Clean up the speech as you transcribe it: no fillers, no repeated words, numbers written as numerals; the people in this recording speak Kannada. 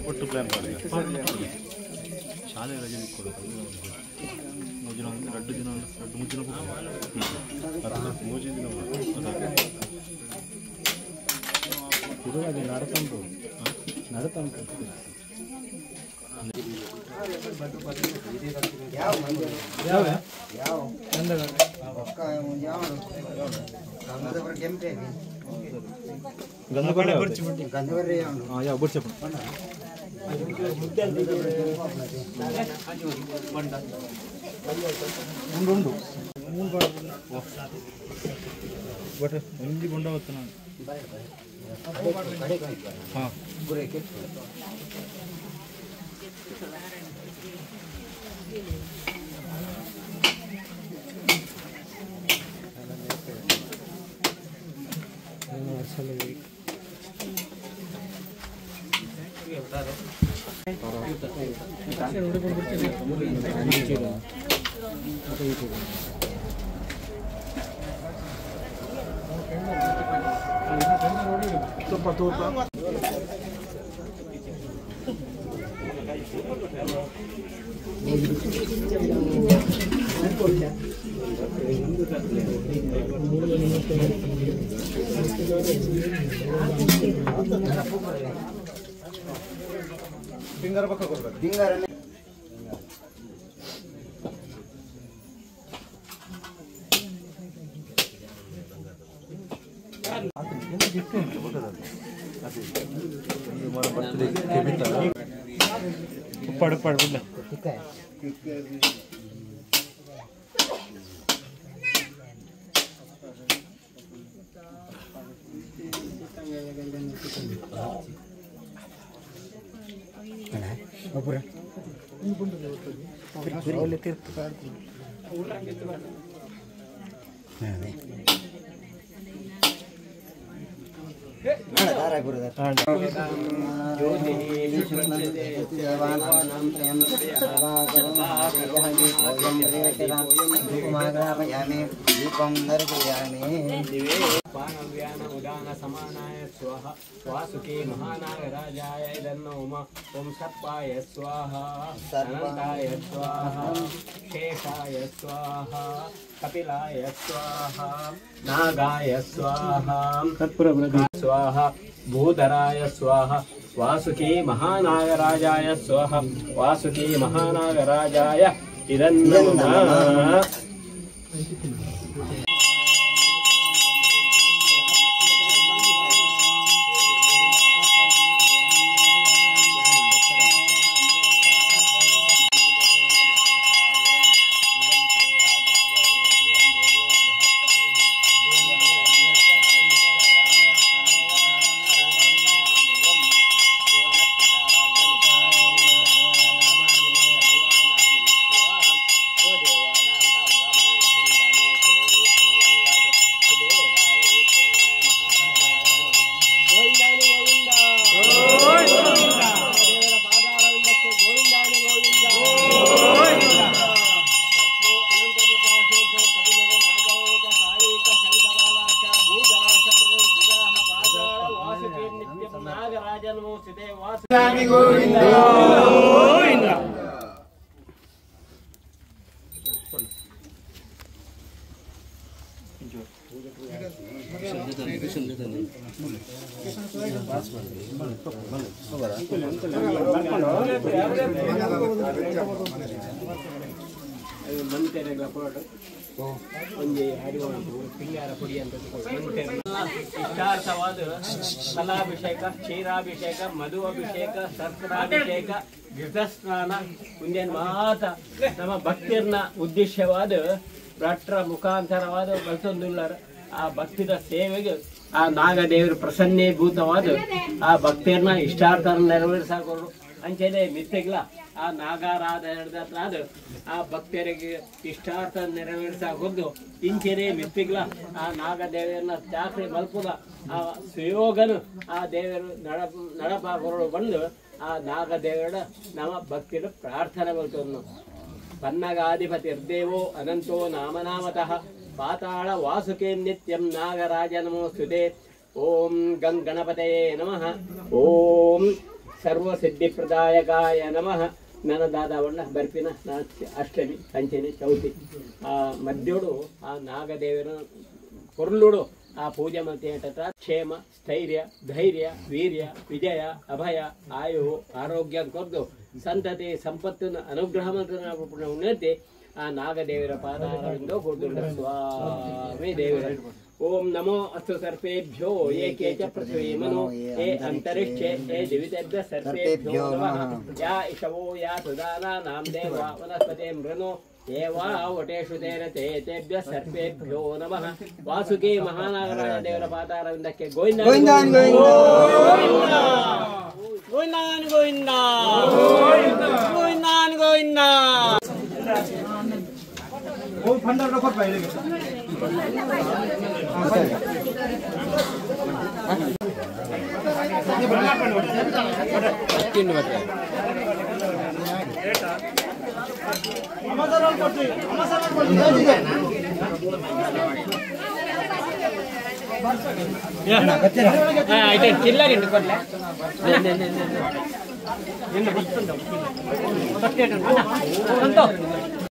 ಒಟ್ಟು ಪ್ಲಾನ್ ಮಾಡಿ ಶಾಲೆ ರಜೆ ಕೊಡೋದು 3 ದಿನ 2 ದಿನ 3 ದಿನ 3 ದಿನ ನಡತಂಪು ಉಂಡು ಬಟ್ ಒಂಜಿ ಬೊಂಡ ಹೊತ್ತು ನಾನು ಹಾಂ ಫಿಂಗರ್ ಪಕ್ಕ ಕೊಡ್ಬೇಕು ಫಿಂಗರ್ पड़ पड़ बोल ठीक है ऊपर फिर तीर्थ कार्ड वासुकी महानागराजाय ओम सर्पाय स्वाहा अनंताय स्वाहा शेषाय स्वाहा कपिलाय स्वाहा नागाय स्वाहा स्वाहा भूधराय स्वाहा वासुकी महानागराजाय स्वाहा वासुकी महानागराजाय नमः कलाभिषेक क्षीराभिषेक मधु अभिषेक सर्कराभिषेक ಘೃತಸ್ನಾನ ಮುಂದೇನು ಮಾತ ನಮ್ಮ ಭಕ್ತಿಯನ್ನ ಉದ್ದೇಶವಾದ ಭಟ್ರ ಮುಖಾಂತರವಾದ ಬಳಸೊಂದುಳ್ಳಾರ ಆ ಭಕ್ತಿದ ಸೇವೆಗೆ ಆ ನಾಗದೇವರು ಪ್ರಸನ್ನೀಭೂತವಾದ ಆ ಭಕ್ತಿಯನ್ನ ಇಷ್ಟಾರ್ಥನ ನೆರವೇರಿಸಾಕೋರು ಅಂಚೆಲೆ ಮಿತ್ತೆಗ್ಲ ಆ ನಾಗಾರಾಧನಾದ ಆ ಭಕ್ತರಿಗೆ ಇಷ್ಟಾರ್ಥ ನೆರವೇರಿಸಾಕೋದು ಇಂಚೆನೆ ಮಿತ್ತಿಗ್ಲ ಆ ನಾಗದೇವರನ್ನ ಜಾತ್ರೆ ಮಲ್ಪುದ ಆ ಸುಯೋಗನು ಆ ದೇವರು ನಡಪಾಗೋರು ಬಂದು ಆ ನಾಗದೇವರ ನಮ್ಮ ಭಕ್ತಿಯ ಪ್ರಾರ್ಥನೆ ಬರ್ತದೆ पन्नगाधिपतिर्देवो अनंतो नामनामतः पाताल वासुके नित्यं नागराज नमोस्तुते। ओम गं गणपतये नमः। ओम सर्वसिद्धिप्रदायकाय नमः। ನನ್ನ ದಾದಾವಣ್ಣ ಬರ್ಪಿನ ಅಷ್ಟಮಿ ಪಂಚಮಿ ಚೌತಿ ಆ ಮಧ್ಯೋಡು ಆ ನಾಗದೇವರ ಕೊರ್ಲುಡು ಆ ಪೂಜೆ ಮಾಡ್ತೇಟ ಕ್ಷೇಮ ಸ್ಥೈರ್ಯ ಧೈರ್ಯ ವೀರ್ಯ ವಿಜಯ ಅಭಯ ಆಯು ಆರೋಗ್ಯ ಕೊರ್ದು ಸಂತತಿ ಸಂಪತ್ತಿನ ಅನುಗ್ರಹ ಮಂತ್ರ ಉನ್ನತಿ ಆ ನಾಗದೇವರ ಪಾದಾರವಿಂದ ಕೊಡ್ದುಂಡ ಸ್ವಾಮಿ ದೇವರ। ओम नमो अस्तु सर्पेभ्यो ये के च पृथ्वी मनो ये अंतरिक्षे ये दिवितेभ्यः सर्पेभ्यो नमः। या इषवो या सुदाना नाम देवा वनस्पते मृणो ये वा वटेषु तेन तेभ्यः सर्पेभ्यो नमः। वासुकी महानागराज देवर पादारविंदಕ್ಕೆ गोविंद गोविंद गोविंद गोविंद गोविंद गोविंद ओ फंडर रखो पहले चिल्लर